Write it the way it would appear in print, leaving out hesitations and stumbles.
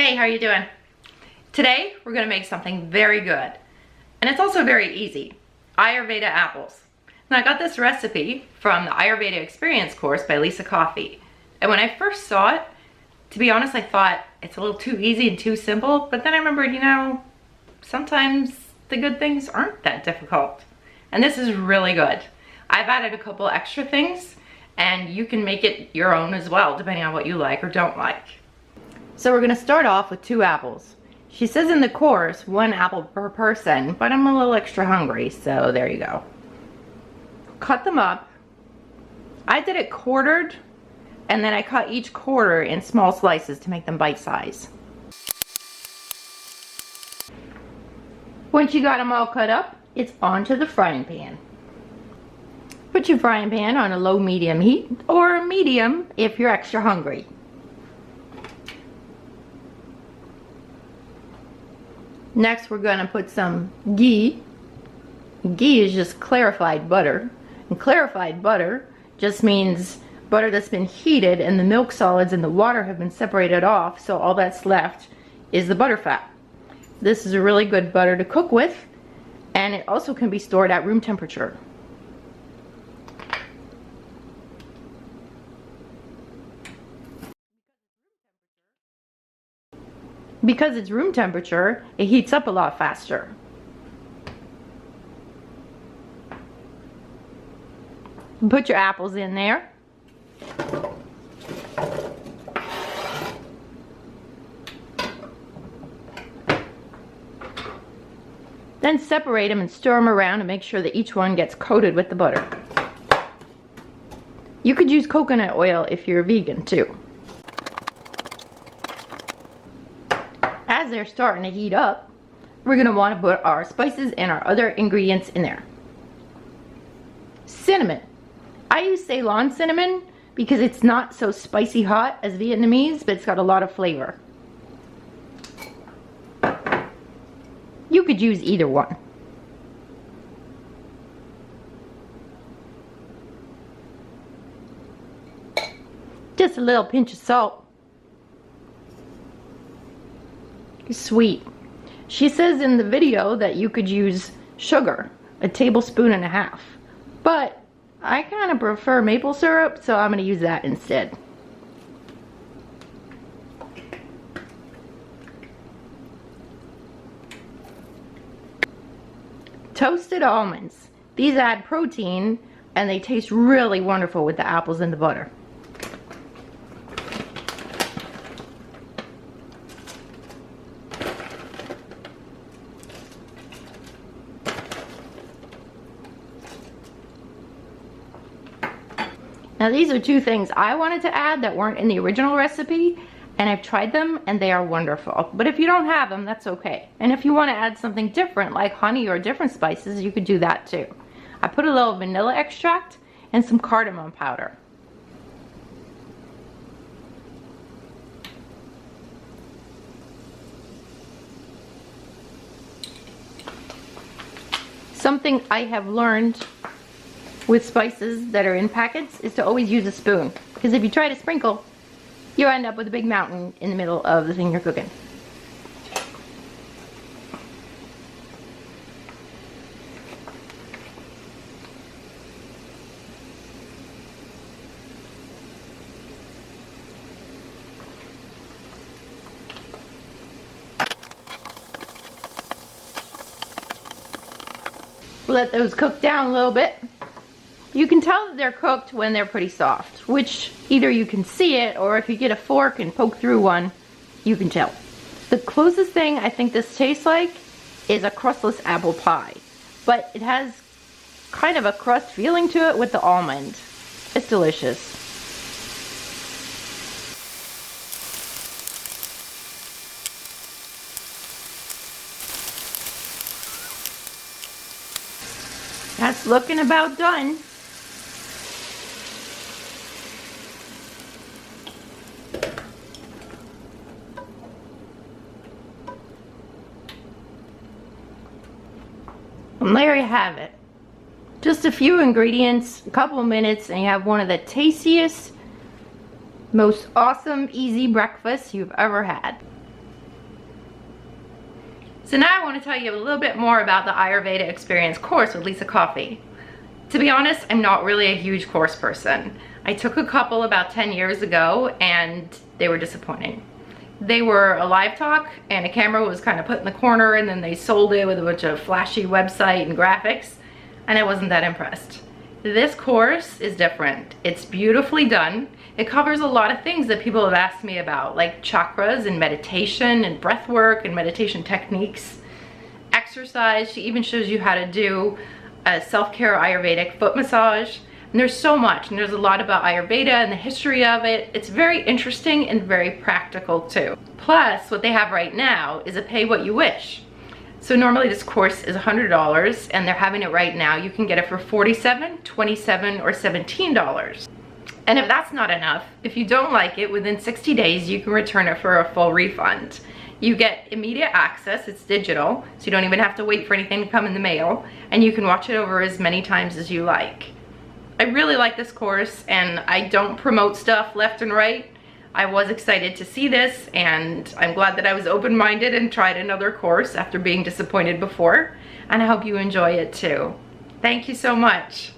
Hey, how you doing? Today we're gonna make something very good, and it's also very easy. Ayurveda apples. And I got this recipe from the Ayurveda Experience course by Lissa Coffey. And when I first saw it, to be honest, I thought it's a little too easy and too simple, but then I remembered, sometimes the good things aren't that difficult. And this is really good. I've added a couple extra things, and you can make it your own as well, depending on what you like or don't like. So we're gonna start off with 2 apples. She says in the course 1 apple per person, but I'm a little extra hungry, so there you go. Cut them up. I did it quartered, and then I cut each quarter in small slices to make them bite size. Once you got them all cut up, it's onto the frying pan. Put your frying pan on a low-medium heat, or medium if you're extra hungry. Next, we're going to put some ghee. Ghee is just clarified butter. And clarified butter just means butter that's been heated and the milk solids and the water have been separated off, so all that's left is the butter fat. This is a really good butter to cook with, and it also can be stored at room temperature. Because it's room temperature, it heats up a lot faster. Put your apples in there. Then separate them and stir them around and make sure that each one gets coated with the butter. You could use coconut oil if you're a vegan too. As they're starting to heat up, we're going to want to put our spices and our other ingredients in there. Cinnamon. I use Ceylon cinnamon because it's not so spicy hot as Vietnamese, but it's got a lot of flavor. You could use either one. Just a little pinch of salt. Sweet. She says in the video that you could use sugar, 1.5 tablespoons, but I kind of prefer maple syrup, so I'm going to use that instead. Toasted almonds. These add protein and they taste really wonderful with the apples and the butter. Now these are 2 things I wanted to add that weren't in the original recipe, and I've tried them and they are wonderful. But if you don't have them, that's okay. And if you want to add something different like honey or different spices, you could do that too. I put a little vanilla extract and some cardamom powder. Something I have learned with spices that are in packets is to always use a spoon, because if you try to sprinkle, you end up with a big mountain in the middle of the thing you're cooking. Let those cook down a little bit. You can tell that they're cooked when they're pretty soft, which either you can see it, or if you get a fork and poke through one, you can tell. The closest thing I think this tastes like is a crustless apple pie, but it has kind of a crust feeling to it with the almond. It's delicious. That's looking about done. And there you have it. Just a few ingredients, a couple of minutes, and you have one of the tastiest, most awesome, easy breakfasts you've ever had. So now I want to tell you a little bit more about the Ayurveda Experience course with Lissa Coffey. To be honest, I'm not really a huge course person. I took a couple about 10 years ago and they were disappointing. They were a live talk and a camera was kind of put in the corner, and then they sold it with a bunch of flashy website and graphics, and I wasn't that impressed. This course is different. It's beautifully done. It covers a lot of things that people have asked me about, like chakras and meditation and breath work and meditation techniques, exercise. She even shows you how to do a self-care Ayurvedic foot massage. And there's so much, and there's a lot about Ayurveda and the history of it. It's very interesting and very practical too. Plus, what they have right now is a pay what you wish. So normally this course is $100, and they're having it right now. You can get it for $47, $27, or $17. And if that's not enough, if you don't like it, within 60 days, you can return it for a full refund. You get immediate access, it's digital, so you don't even have to wait for anything to come in the mail, and you can watch it over as many times as you like. I really like this course, and I don't promote stuff left and right. I was excited to see this, and I'm glad that I was open-minded and tried another course after being disappointed before, and I hope you enjoy it too. Thank you so much.